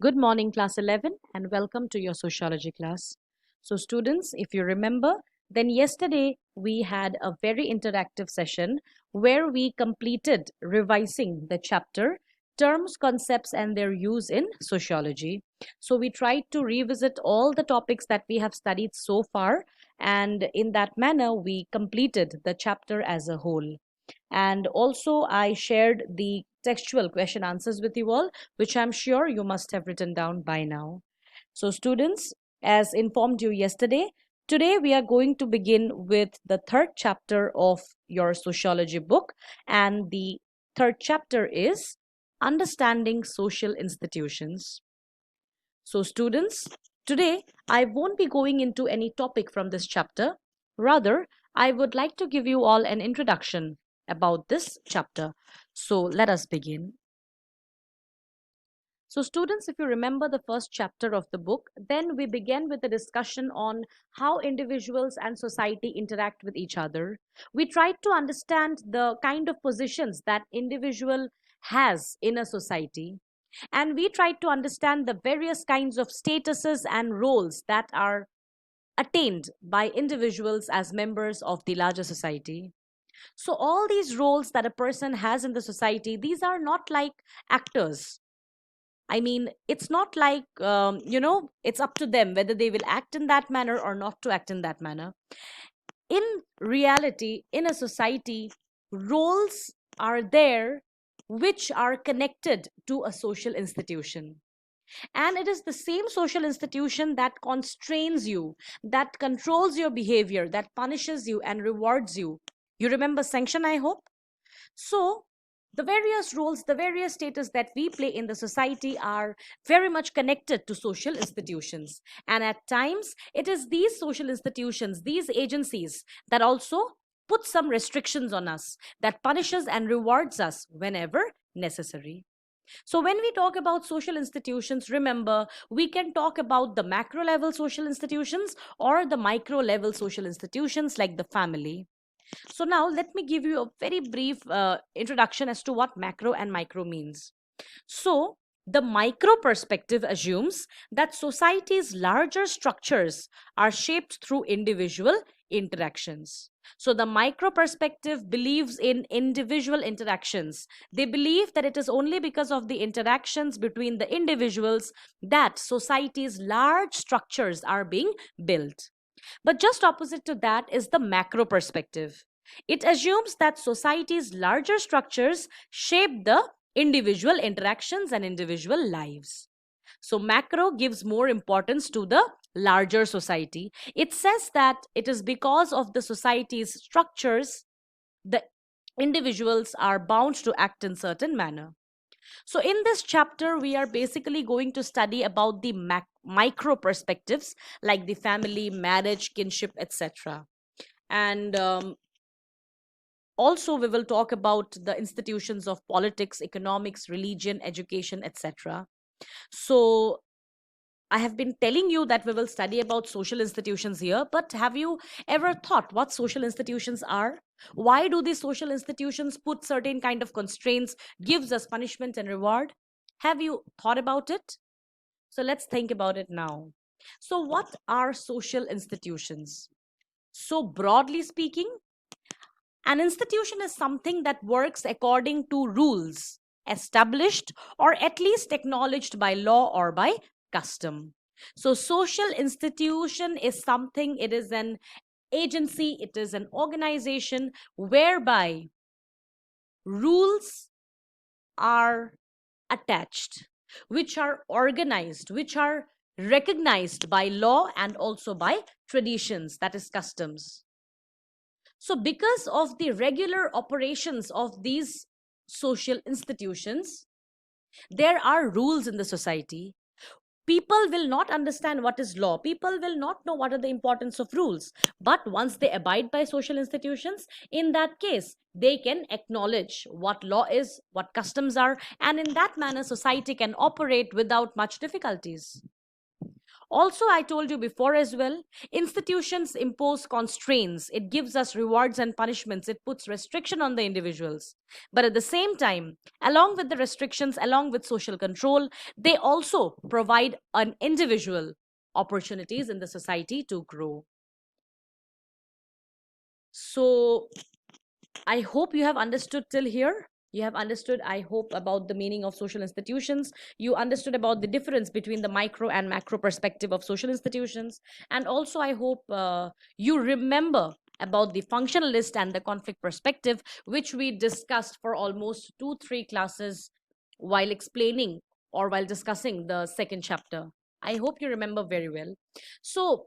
Good morning, class 11, and welcome to your sociology class. So, students, if you remember, then yesterday we had a very interactive session where we completed revising the chapter Terms, Concepts, and Their Use in Sociology. So, we tried to revisit all the topics that we have studied so far, and in that manner, we completed the chapter as a whole. And also, I shared the textual question answers with you all, which I'm sure you must have written down by now. So, students, as informed you yesterday, today we are going to begin with the third chapter of your sociology book, and the third chapter is Understanding Social Institutions. So, students, today I won't be going into any topic from this chapter. Rather, I would like to give you all an introduction about this chapter. So, let us begin. So, students, if you remember the first chapter of the book, then we began with a discussion on how individuals and society interact with each other. We tried to understand the kind of positions that individual has in a society, and we tried to understand the various kinds of statuses and roles that are attained by individuals as members of the larger society. So, all these roles that a person has in the society, these are not like actors. I mean, it's not like, it's up to them whether they will act in that manner or not to act in that manner. In reality, in a society, roles are there which are connected to a social institution. And it is the same social institution that constrains you, that controls your behavior, that punishes you and rewards you. You remember sanction, I hope? So, the various roles, the various status that we play in the society are very much connected to social institutions. And at times, it is these social institutions, these agencies that also put some restrictions on us, that punishes and rewards us whenever necessary. So, when we talk about social institutions, remember, we can talk about the macro level social institutions or the micro level social institutions like the family. So now let me give you a very brief introduction as to what macro and micro means. So the micro perspective assumes that society's larger structures are shaped through individual interactions. So the micro perspective believes in individual interactions. They believe that it is only because of the interactions between the individuals that society's large structures are being built. But just opposite to that is the macro perspective. It assumes that society's larger structures shape the individual interactions and individual lives. So, macro gives more importance to the larger society. It says that it is because of the society's structures, the individuals are bound to act in certain manner. So, in this chapter, we are basically going to study about the micro perspectives like the family, marriage, kinship, etc. And also, we will talk about the institutions of politics, economics, religion, education, etc. So, I have been telling you that we will study about social institutions here, but have you ever thought what social institutions are? Why do these social institutions put certain kind of constraints, gives us punishment and reward? Have you thought about it? So let's think about it now. So what are social institutions? So broadly speaking, an institution is something that works according to rules established or at least acknowledged by law or by custom. So, social institution is something, it is an agency, it is an organization whereby rules are attached, which are organized, which are recognized by law and also by traditions, that is, customs. So, because of the regular operations of these social institutions, there are rules in the society. People will not understand what is law. People will not know what are the importance of rules. But once they abide by social institutions, in that case, they can acknowledge what law is, what customs are, and in that manner, society can operate without much difficulties. Also, I told you before as well, institutions impose constraints. It gives us rewards and punishments. It puts restriction on the individuals. But at the same time, along with the restrictions, along with social control, they also provide an individual opportunities in the society to grow. So I hope you have understood till here. You have understood, I hope, about the meaning of social institutions. You understood about the difference between the micro and macro perspective of social institutions. And also, I hope you remember about the functionalist and the conflict perspective, which we discussed for almost 2, 3 classes while explaining or while discussing the second chapter. I hope you remember very well. So,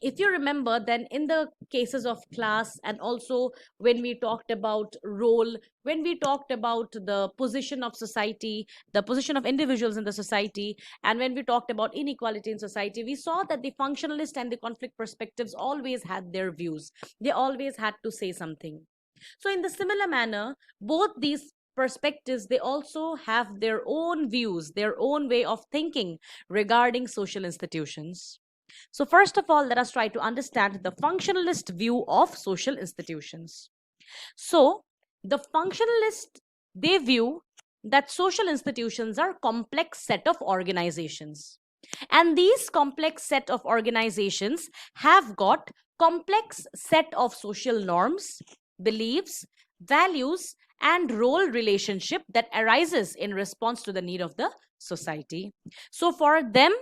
if you remember, then in the cases of class, and also when we talked about role, when we talked about the position of society, the position of individuals in the society, and when we talked about inequality in society, we saw that the functionalist and the conflict perspectives always had their views. They always had to say something. So in the similar manner, both these perspectives, they also have their own views, their own way of thinking regarding social institutions. So, first of all, let us try to understand the functionalist view of social institutions. So, the functionalist, they view that social institutions are complex set of organizations. And these complex set of organizations have got complex set of social norms, beliefs, values, and role relationship that arises in response to the need of the society. So for them,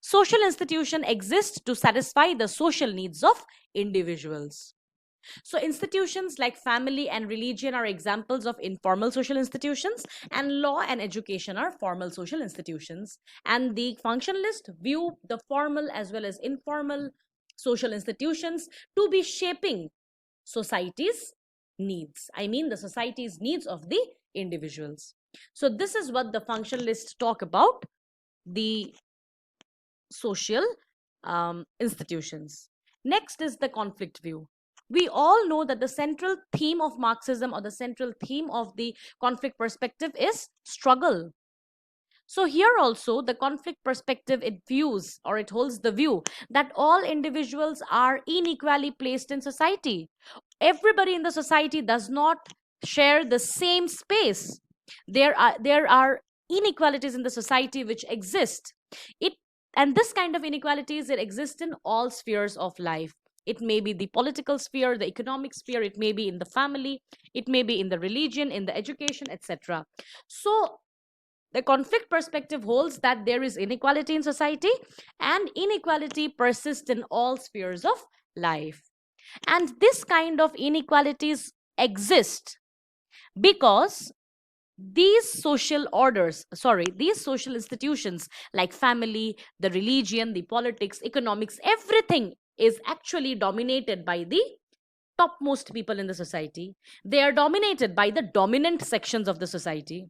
social institutions exist to satisfy the social needs of individuals. So, institutions like family and religion are examples of informal social institutions, and law and education are formal social institutions. And the functionalists view the formal as well as informal social institutions to be shaping society's needs. I mean, the society's needs of the individuals. So, this is what the functionalists talk about the social institutions. Next is the conflict view. We all know that the central theme of Marxism, or the central theme of the conflict perspective, is struggle. So here also the conflict perspective, it views, or it holds the view that all individuals are unequally placed in society. Everybody in the society does not share the same space. There are inequalities in the society which exist. It and this kind of inequalities, it exists in all spheres of life. It may be the political sphere, the economic sphere, it may be in the family, it may be in the religion, in the education, etc. So the conflict perspective holds that there is inequality in society, and inequality persists in all spheres of life. And this kind of inequalities exist because these social institutions like family, the religion, the politics, economics, everything is actually dominated by the topmost people in the society. They are dominated by the dominant sections of the society.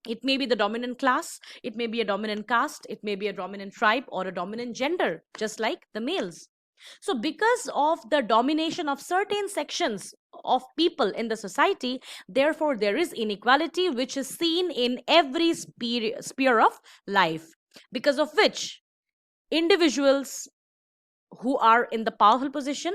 It may be the dominant class, it may be a dominant caste, it may be a dominant tribe or a dominant gender, just like the males. So, because of the domination of certain sections of people in the society, therefore, there is inequality which is seen in every sphere of life, because of which individuals who are in the powerful position,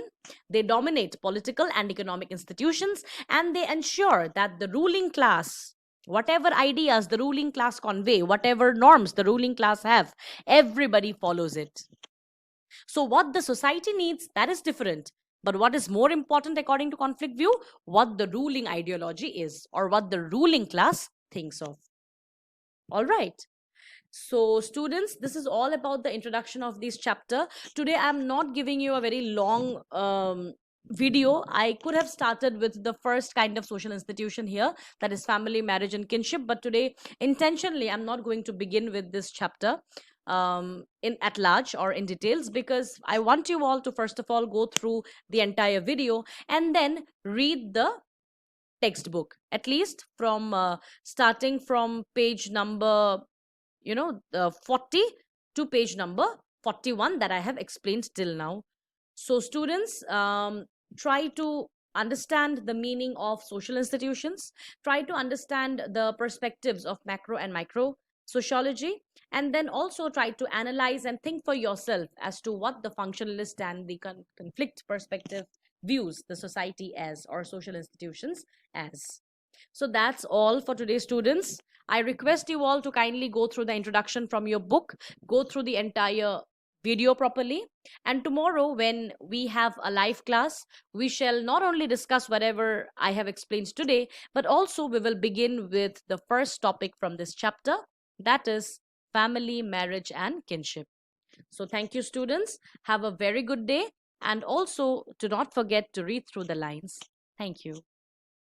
they dominate political and economic institutions, and they ensure that the ruling class, whatever ideas the ruling class convey, whatever norms the ruling class have, everybody follows it. So what the society needs, that is different. But what is more important according to conflict view? What the ruling ideology is, or what the ruling class thinks of. All right. So students, this is all about the introduction of this chapter. Today I'm not giving you a very long video. I could have started with the first kind of social institution here, that is family, marriage, and kinship. But today, intentionally, I'm not going to begin with this chapter in at large or in details, because I want you all to first of all go through the entire video and then read the textbook, at least from starting from page number 40 to page number 41 that I have explained till now. So students, try to understand the meaning of social institutions, try to understand the perspectives of macro and micro sociology, and then also try to analyze and think for yourself as to what the functionalist and the conflict perspective views the society as, or social institutions as. So that's all for today, students. I request you all to kindly go through the introduction from your book, go through the entire video properly. And tomorrow, when we have a live class, we shall not only discuss whatever I have explained today, but also we will begin with the first topic from this chapter, that is family, marriage, and kinship. So, thank you, students. Have a very good day. And also, do not forget to read through the lines. Thank you.